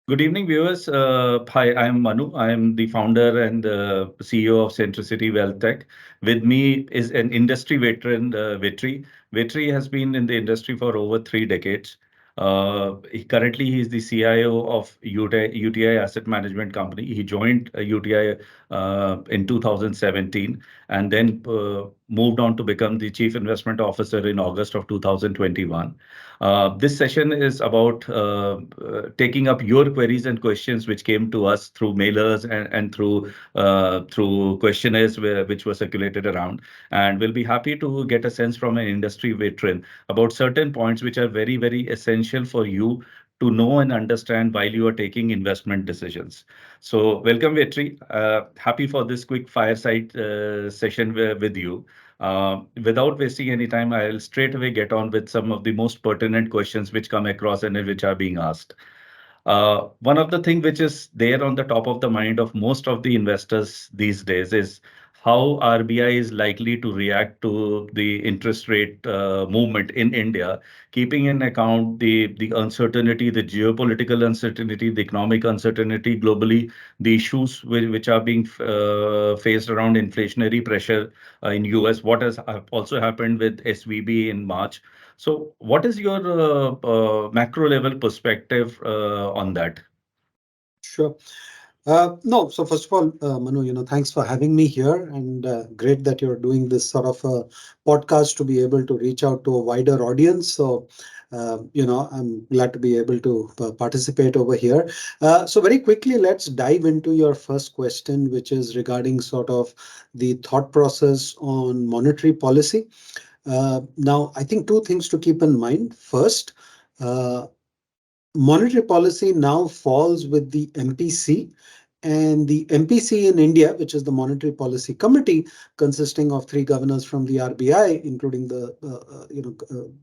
Good evening, viewers. Hi, I am Manu. I am the founder and CEO of Centricity Wealth Tech. With me is an industry veteran, Vetri. Vetri has been in the industry for over 3 decades. Currently, he is the CIO of UTI Asset Management Company. He joined UTI in 2017 and then moved on to become the Chief Investment Officer in August of 2021. This session is about taking up your queries and questions which came to us through mailers and through questionnaires which were circulated around. And we'll be happy to get a sense from an industry veteran about certain points which are very, very essential for you to know and understand while you are taking investment decisions. So welcome, Vetri. Happy for this quick fireside session with you. Without wasting any time, I'll straight away get on with some of the most pertinent questions which come across and which are being asked. One of the things which is there on the top of the mind of most of the investors these days is how RBI is likely to react to the interest rate movement in India, keeping in account the uncertainty, the geopolitical uncertainty, the economic uncertainty globally, the issues which are being faced around inflationary pressure in US, what has also happened with SVB in March. So, what is your macro level perspective on that? Sure. No, so first of all, Manu, thanks for having me here, and great that you're doing this sort of a podcast to be able to reach out to a wider audience. So, I'm glad to be able to participate over here. So, very quickly, let's dive into your first question, which is regarding sort of the thought process on monetary policy. Now, I think two things to keep in mind. First, uh, monetary policy now falls with the MPC, and the MPC in India, which is the Monetary Policy Committee, consisting of three governors from the RBI, including the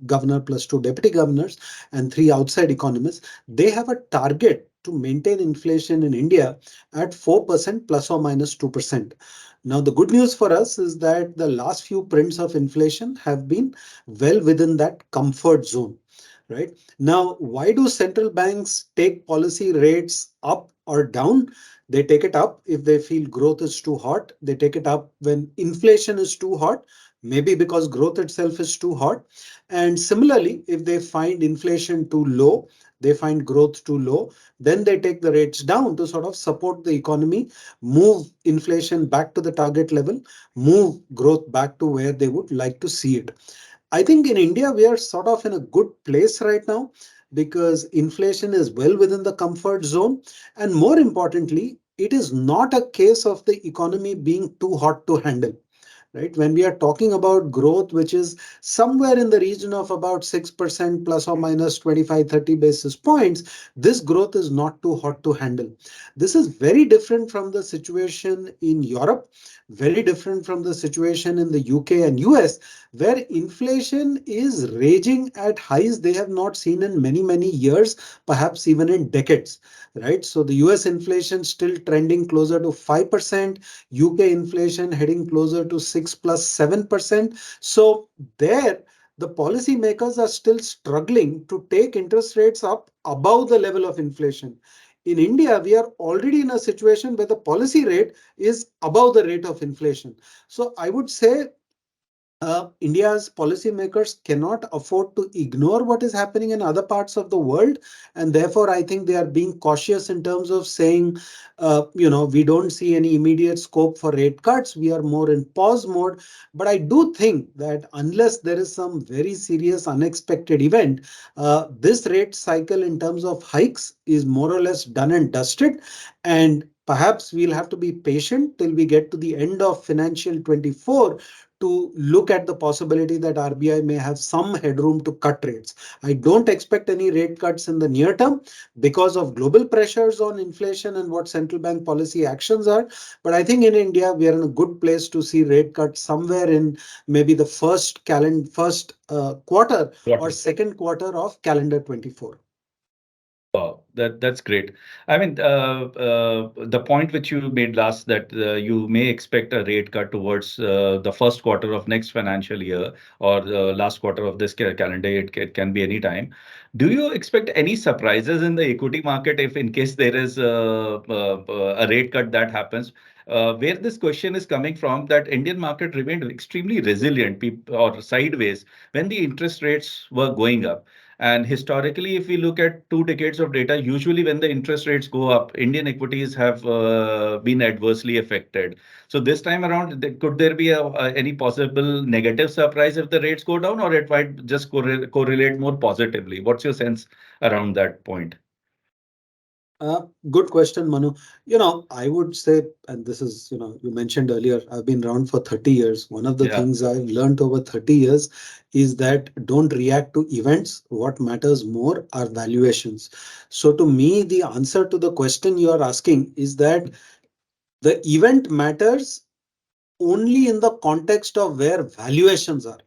governor plus two deputy governors and three outside economists, they have a target to maintain inflation in India at 4% plus or minus 2%. Now, the good news for us is that the last few prints of inflation have been well within that comfort zone. Right now, why do central banks take policy rates up or down? They take it up if they feel growth is too hot. They take it up when inflation is too hot, maybe because growth itself is too hot. And similarly, if they find inflation too low, they find growth too low, then they take the rates down to sort of support the economy, move inflation back to the target level, move growth back to where they would like to see it. I think in India, we are sort of in a good place right now because inflation is well within the comfort zone. And more importantly, it is not a case of the economy being too hot to handle. Right? When we are talking about growth, which is somewhere in the region of about 6% plus or minus 25-30 basis points, this growth is not too hot to handle. This is very different from the situation in Europe, very different from the situation in the UK and US, where inflation is raging at highs they have not seen in many, many years, perhaps even in decades. Right? So the US inflation still trending closer to 5%, UK inflation heading closer to 6 plus 7%. So there, the policymakers are still struggling to take interest rates up above the level of inflation. In India, we are already in a situation where the policy rate is above the rate of inflation. So I would say India's policymakers cannot afford to ignore what is happening in other parts of the world. And therefore, I think they are being cautious in terms of saying, we don't see any immediate scope for rate cuts. We are more in pause mode. But I do think that unless there is some very serious unexpected event, this rate cycle in terms of hikes is more or less done and dusted. And perhaps we'll have to be patient till we get to the end of financial 24 to look at the possibility that RBI may have some headroom to cut rates. I don't expect any rate cuts in the near term because of global pressures on inflation and what central bank policy actions are. But I think in India, we are in a good place to see rate cuts somewhere in maybe the first quarter or What? second quarter of calendar 24. Wow, that's great. I mean, the point which you made last, that you may expect a rate cut towards the first quarter of next financial year, or the last quarter of this calendar. It can be any time. Do you expect any surprises in the equity market if, in case there is a rate cut that happens? Where this question is coming from, that Indian market remained extremely resilient, or sideways, when the interest rates were going up. And historically, if we look at 2 decades of data, usually when the interest rates go up, Indian equities have been adversely affected. So this time around, could there be any possible negative surprise if the rates go down, or it might just correlate more positively? What's your sense around that point? Good question, Manu. I would say, and this is, you mentioned earlier, I've been around for 30 years. One of the Yeah. things I've learned over 30 years is that don't react to events. What matters more are valuations. So to me, the answer to the question you are asking is that the event matters only in the context of where valuations are.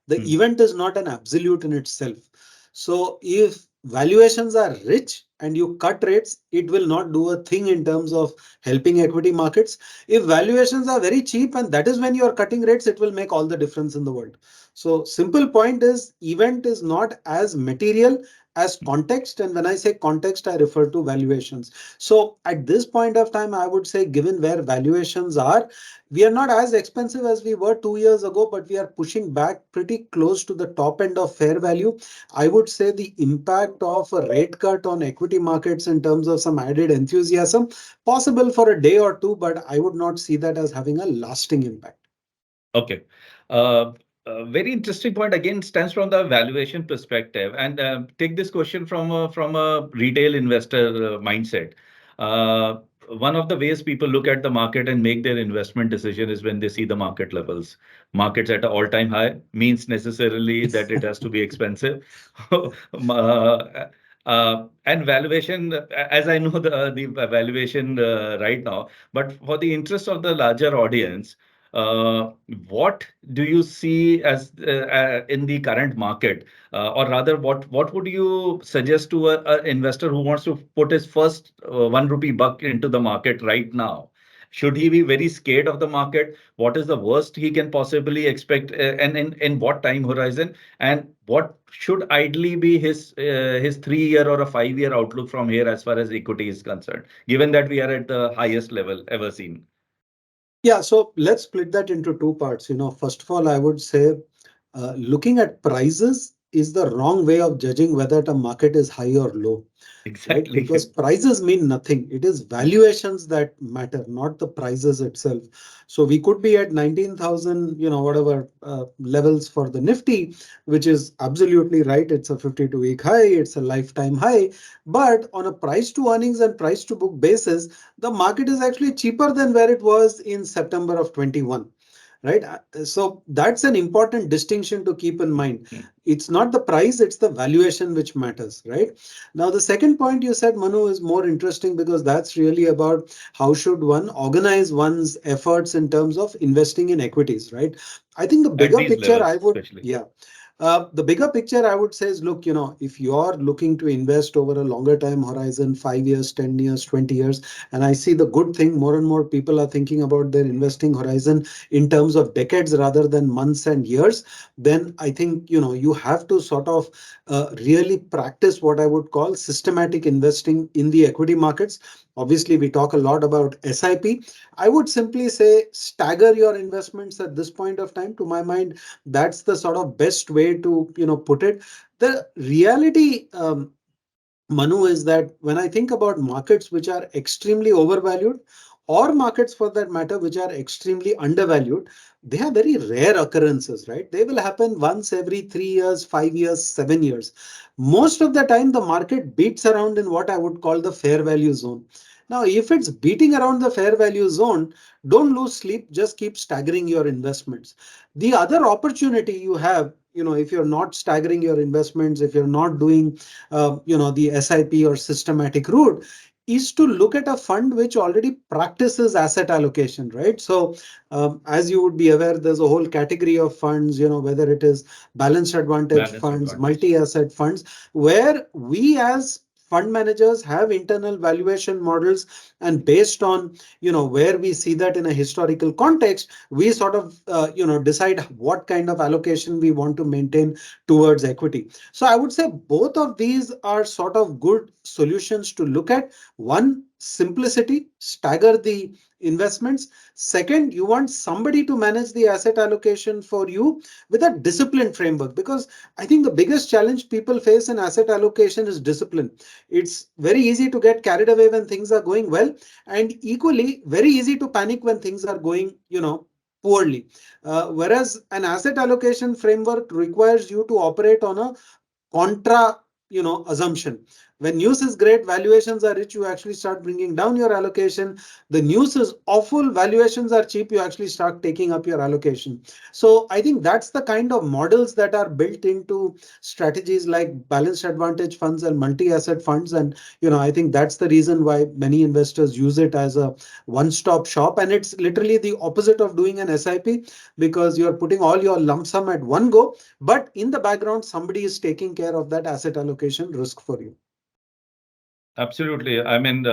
The Hmm. event is not an absolute in itself. So if valuations are rich and you cut rates, it will not do a thing in terms of helping equity markets. If valuations are very cheap and that is when you are cutting rates, it will make all the difference in the world. So simple point is event is not as material as context. And when I say context, I refer to valuations. So at this point of time, I would say, given where valuations are, we are not as expensive as we were 2 years ago, but we are pushing back pretty close to the top end of fair value. I would say the impact of a rate cut on equity markets in terms of some added enthusiasm, possible for a day or two, but I would not see that as having a lasting impact. Okay. Uh, very interesting point, again, stands from the valuation perspective, and take this question from a retail investor mindset. Uh, One of the ways people look at the market and make their investment decision is when they see the market levels. Markets at an all-time high means necessarily that it has to be expensive. And valuation, as I know the valuation right now, but for the interest of the larger audience, uh, what do you see as in the current market, or rather, what would you suggest to a investor who wants to put his first 1 rupee buck into the market right now? Should he be very scared of the market? What is the worst he can possibly expect, and in what time horizon? And what should ideally be his 3 year or a 5 year outlook from here as far as equity is concerned, given that we are at the highest level ever seen? Yeah, so let's split that into two parts. First of all, I would say looking at prices is the wrong way of judging whether a market is high or low, right? Exactly. Because prices mean nothing. It is valuations that matter, not the prices itself. So we could be at 19,000, whatever levels for the Nifty, which is absolutely right. It's a 52-week high, it's a lifetime high. But on a price to earnings and price to book basis, the market is actually cheaper than where it was in September of 21, right? So that's an important distinction to keep in mind. It's not the price, it's the valuation which matters, right? Now the second point you said, Manu, is more interesting because that's really about how should one organize one's efforts in terms of investing in equities, right? I think the At bigger these picture I levels, would, especially. yeah, the bigger picture I would say is, look, if you're looking to invest over a longer time horizon, 5 years, 10 years, 20 years, and I see the good thing, more and more people are thinking about their investing horizon in terms of decades rather than months and years, then I think, you have to sort of really practice what I would call systematic investing in the equity markets. Obviously, we talk a lot about SIP. I would simply say stagger your investments at this point of time. To my mind, that's the sort of best way to put it. The reality, Manu, is that when I think about markets which are extremely overvalued, or markets for that matter which are extremely undervalued, they are very rare occurrences, right? They will happen once every 3 years, 5 years, 7 years. Most of the time the market beats around in what I would call the fair value zone. Now if it's beating around the fair value zone, don't lose sleep, just keep staggering your investments. The other opportunity you have, if you're not staggering your investments, if you're not doing the SIP or systematic route, is to look at a fund which already practices asset allocation, right? So as you would be aware, there's a whole category of funds, whether it is balanced advantage Balanced funds, advantage. multi-asset funds, where we as fund managers have internal valuation models, and based on where we see that in a historical context, we sort of decide what kind of allocation we want to maintain towards equity. So I would say both of these are sort of good solutions to look at. One, simplicity, stagger the investments. Second, you want somebody to manage the asset allocation for you with a disciplined framework, because I think the biggest challenge people face in asset allocation is discipline. It's very easy to get carried away when things are going well, and equally very easy to panic when things are going poorly. Whereas an asset allocation framework requires you to operate on a contra assumption. When news is great, valuations are rich, you actually start bringing down your allocation. The news is awful, valuations are cheap, you actually start taking up your allocation. So I think that's the kind of models that are built into strategies like balanced advantage funds and multi-asset funds. And I think that's the reason why many investors use it as a one-stop shop, and it's literally the opposite of doing an SIP, because you're putting all your lump sum at one go, but in the background somebody is taking care of that asset allocation risk for you. Absolutely. I mean,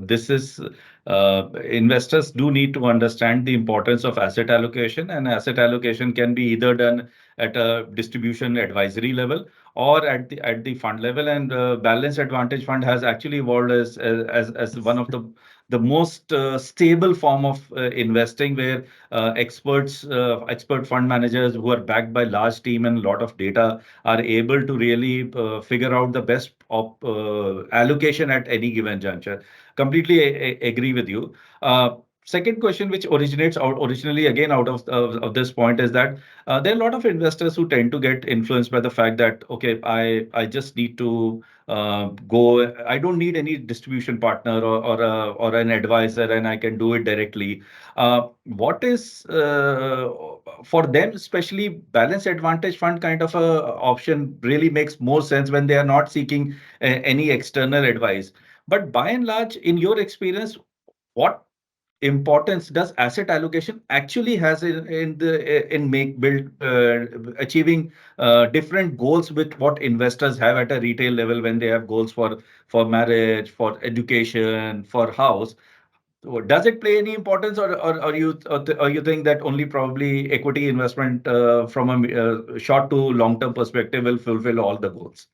this is investors do need to understand the importance of asset allocation, and asset allocation can be either done at a distribution advisory level or at the fund level. And Balanced Advantage Fund has actually evolved as one of the most stable form of investing, where expert fund managers who are backed by large team and a lot of data are able to really figure out the best allocation at any given juncture. Completely agree with you. Second question, which originates out originally again out of this point, is that there are a lot of investors who tend to get influenced by the fact that, okay, I just need to go. I don't need any distribution partner or an advisor, and I can do it directly. What is for them, especially balanced advantage fund kind of a option really makes more sense when they are not seeking any external advice. But by and large, in your experience, what importance does asset allocation actually has in the in make build achieving different goals with what investors have at a retail level when they have goals for marriage, for education, for house? So does it play any importance, or you think that only probably equity investment from a short to long term perspective will fulfill all the goals?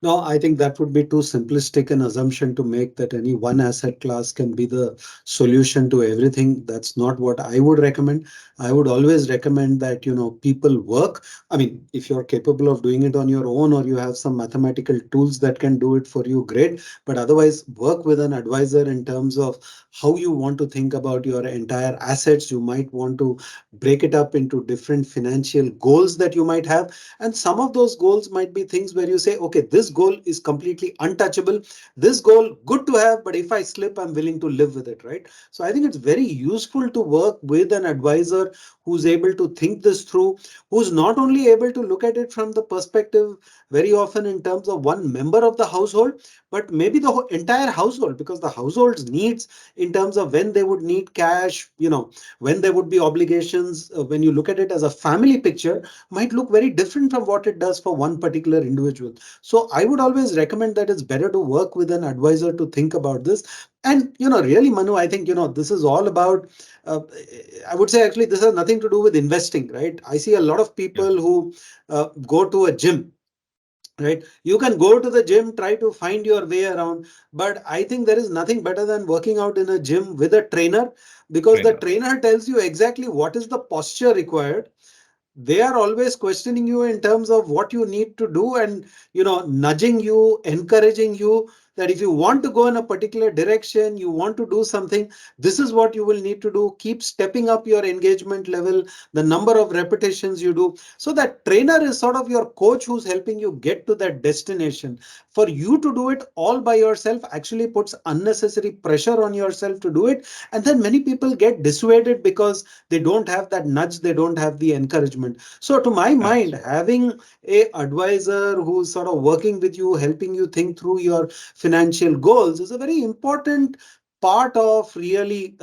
No, I think that would be too simplistic an assumption to make that any one asset class can be the solution to everything. That's not what I would recommend. I would always recommend that, people work. I mean, if you're capable of doing it on your own, or you have some mathematical tools that can do it for you, great. But otherwise, work with an advisor in terms of how you want to think about your entire assets. You might want to break it up into different financial goals that you might have, and some of those goals might be things where you say, okay, this goal is completely untouchable. This goal, good to have, but if I slip, I'm willing to live with it, right? So I think it's very useful to work with an advisor who's able to think this through, who's not only able to look at it from the perspective very often in terms of one member of the household, but maybe the entire household, because the household's needs in terms of when they would need cash, when there would be obligations, when you look at it as a family picture, might look very different from what it does for one particular individual. So I would always recommend that it's better to work with an advisor to think about this. And really, Manu, I think this is all about. Uh, I would say actually this has nothing to do with investing, right? I see a lot of Yeah. people who go to a gym. Right, you can go to the gym, try to find your way around, but I think there is nothing better than working out in a gym with a trainer, because the Trainer. trainer tells you exactly what is the posture required. They are always questioning you in terms of what you need to do, and nudging you, encouraging you, that if you want to go in a particular direction, you want to do something, this is what you will need to do. Keep stepping up your engagement level, the number of repetitions you do. So that trainer is sort of your coach who's helping you get to that destination. For you to do it all by yourself actually puts unnecessary pressure on yourself to do it, and then many people get dissuaded because they don't have that nudge, they don't have the encouragement. So to my mind, Absolutely. having a advisor who's sort of working with you, helping you think through your financial goals, is a very important part of really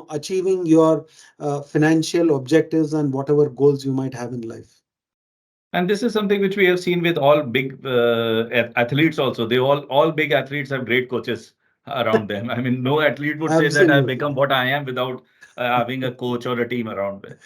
achieving your financial objectives and whatever goals you might have in life. And this is something which we have seen with all big athletes also. They all big athletes have great coaches around them. I mean, no athlete would say that I've Absolutely. become what I am without having a coach or a team around them.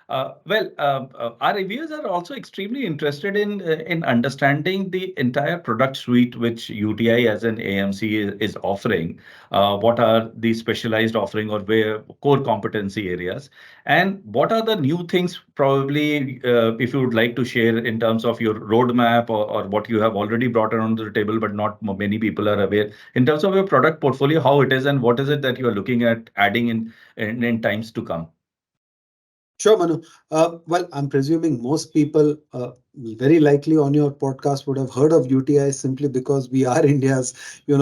Our reviewers are also extremely interested in understanding the entire product suite which UTI as an AMC is offering. What are the specialized offering or where core competency areas, and what are the new things probably if you would like to share in terms of your roadmap or what you have already brought around the table, but not many people are aware in terms of your product portfolio, how it is, and what is it that you are looking at adding in times to come. Sure, Manu. Well, I'm presuming most people very likely on your podcast would have heard of UTI simply because we are India's,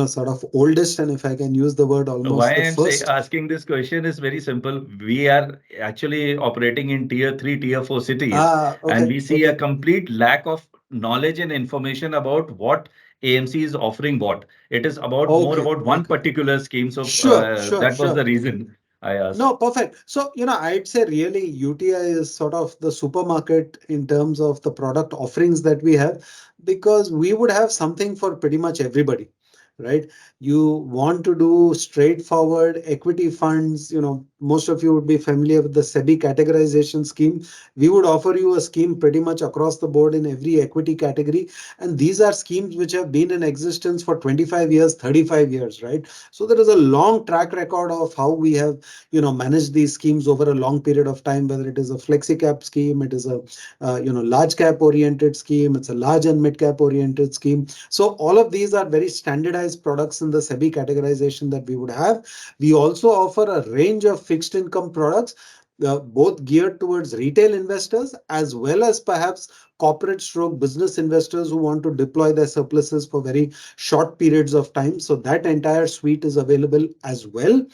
sort of oldest, and if I can use the word, So why almost the I'm say first. asking this question is very simple. We are actually operating in tier three, tier four cities, Ah, and okay, we see a okay, complete lack of knowledge and information about what AMC is offering. What it is about, more okay, about one okay. particular scheme. So Sure, sure, that was sure. the reason I asked. No, perfect. So, I'd say really UTI is sort of the supermarket in terms of the product offerings that we have, because we would have something for pretty much everybody, right? You want to do straightforward equity funds, most of you would be familiar with the SEBI categorization scheme. We would offer you a scheme pretty much across the board in every equity category. And these are schemes which have been in existence for 25 years, 35 years, right? So there is a long track record of how we have manage these schemes over a long period of time, whether it is a flexi cap scheme, it is a large cap oriented scheme, it's a large and mid cap oriented scheme. So all of these are very standardized products in the SEBI categorization that we would have. We also offer a range of fixed income products, both geared towards retail investors as well as perhaps corporate stroke business investors who want to deploy their surpluses for very short periods of time. So that entire suite is available as well.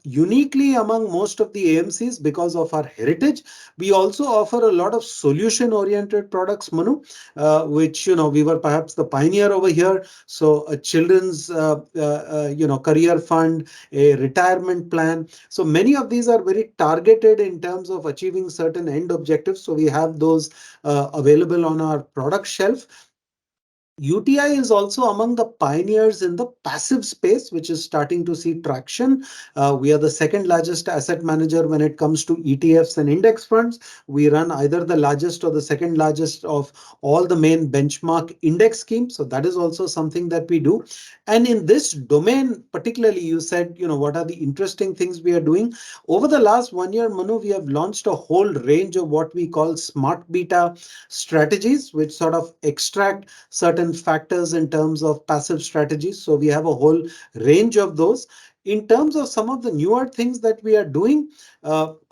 Uniquely among most of the AMCs, because of our heritage, we also offer a lot of solution-oriented products, Manu, which we were perhaps the pioneer over here. So a children's career fund, a retirement plan. So many of these are very targeted in terms of achieving certain end objectives. So we have those available on our product shelf. UTI is also among the pioneers in the passive space, which is starting to see traction. We are the second largest asset manager when it comes to ETFs and index funds. We run either the largest or the second largest of all the main benchmark index schemes. So that is also something that we do. And in this domain, particularly, you said, what are the interesting things we are doing? Over the last 1 year, Manu, we have launched a whole range of what we call smart beta strategies, which sort of extract certain factors in terms of passive strategies. So we have a whole range of those. In terms of some of the newer things that we are doing,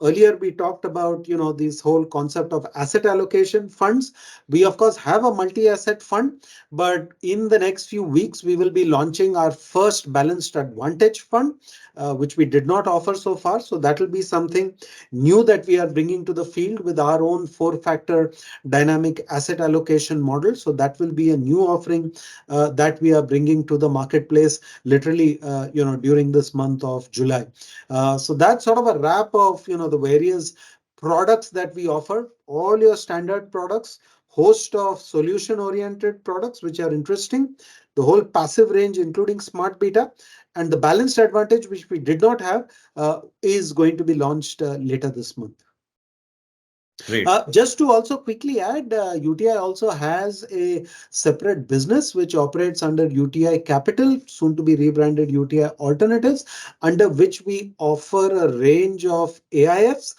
earlier we talked about this whole concept of asset allocation funds. We of course have a multi-asset fund, but in the next few weeks we will be launching our first balanced advantage fund, which we did not offer so far. So that will be something new that we are bringing to the field with our own four-factor dynamic asset allocation model. So that will be a new offering that we are bringing to the marketplace literally, during this month of July. So that's sort of a wrap of, the various products that we offer, all your standard products, host of solution oriented products, which are interesting, the whole passive range, including smart beta, and the balanced advantage, which we did not have, is going to be launched later this month. Great. Just to also quickly add, UTI also has a separate business which operates under UTI Capital, soon to be rebranded UTI Alternatives, under which we offer a range of AIFs,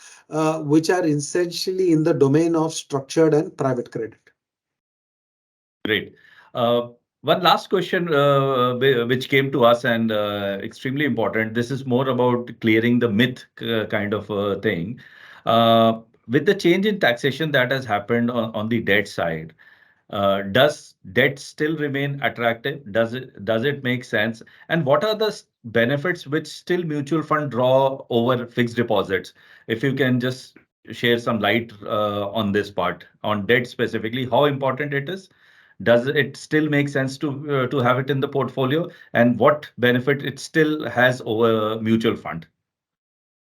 which are essentially in the domain of structured and private credit. Great. Uh, One last question which came to us and extremely important. This is more about clearing the myth kind of thing. Uh, with the change in taxation that has happened on the debt side, does debt still remain attractive? Does it make sense? And what are the benefits which still mutual fund draw over fixed deposits? If you can just share some light on this part, on debt specifically, how important it is? Does it still make sense to have it in the portfolio? And what benefit it still has over mutual fund?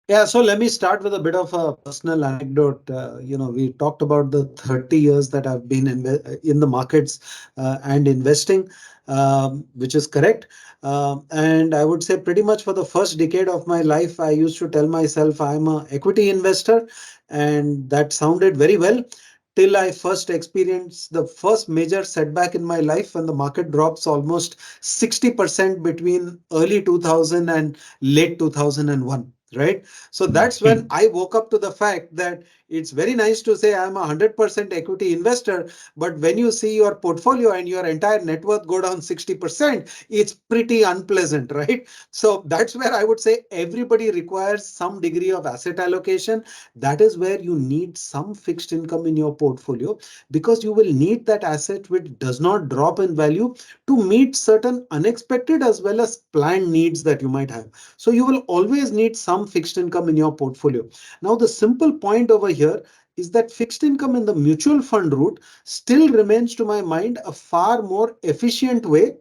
Yeah, so let me start with a bit of a personal anecdote. We talked about the 30 years that I've been in the markets and investing, which is correct. And I would say pretty much for the first decade of my life, I used to tell myself I'm a equity investor, and that sounded very well till I first experienced the first major setback in my life when the market drops almost 60% between early 2000 and late 2001. Right. So that's when I woke up to the fact that it's very nice to say I'm a 100% equity investor, but when you see your portfolio and your entire net worth go down 60%, it's pretty unpleasant, right? So that's where I would say everybody requires some degree of asset allocation. That is where you need some fixed income in your portfolio, because you will need that asset which does not drop in value to meet certain unexpected as well as planned needs that you might have. So you will always need some fixed income in your portfolio. Now, the simple point over here is that fixed income in the mutual fund route still remains, to my mind, a far more efficient way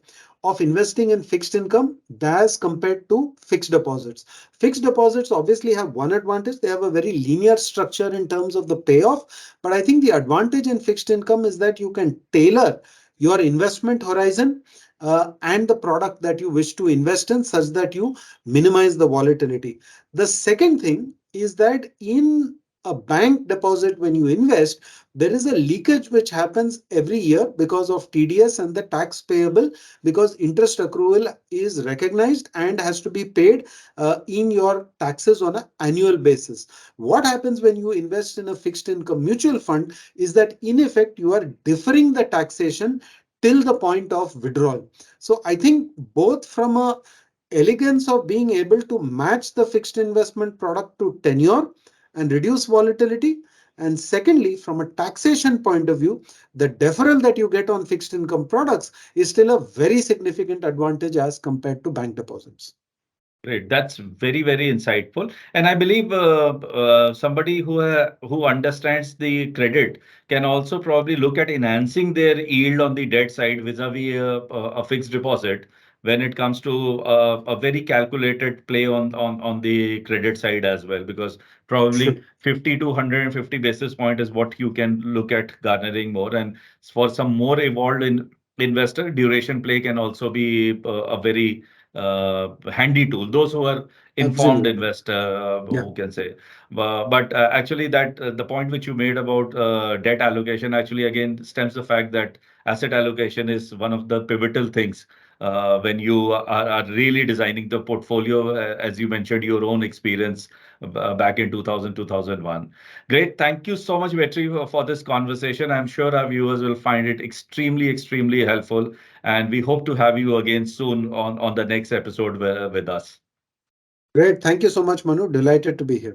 of investing in fixed income as compared to fixed deposits. Fixed deposits obviously have one advantage. They have a very linear structure in terms of the payoff. But I think the advantage in fixed income is that you can tailor your investment horizon and the product that you wish to invest in such that you minimize the volatility. The second thing is that in a bank deposit, when you invest, there is a leakage which happens every year because of TDS and the tax payable, because interest accrual is recognized and has to be paid in your taxes on an annual basis. What happens when you invest in a fixed income mutual fund is that in effect you are deferring the taxation till the point of withdrawal. So I think both from a elegance of being able to match the fixed investment product to tenure and reduce volatility. And secondly, from a taxation point of view, the deferral that you get on fixed income products is still a very significant advantage as compared to bank deposits. Great. That's very, very insightful. And I believe somebody who understands the credit can also probably look at enhancing their yield on the debt side vis-a-vis a fixed deposit when it comes to a very calculated play on the credit side as well, because Sure. probably 50 to 150 basis point is what you can look at garnering more. And for some more evolved investor, duration play can also be a very handy tool. Those who are informed Absolutely. investor, Yeah. who can say. But actually, that the point which you made about debt allocation actually again stems the fact that asset allocation is one of the pivotal things when you are really designing the portfolio, as you mentioned, your own experience back in 2000, 2001. Great. Thank you so much, Vetri, for this conversation. I'm sure our viewers will find it extremely, extremely helpful. And we hope to have you again soon on the next episode with us. Great. Thank you so much, Manu. Delighted to be here.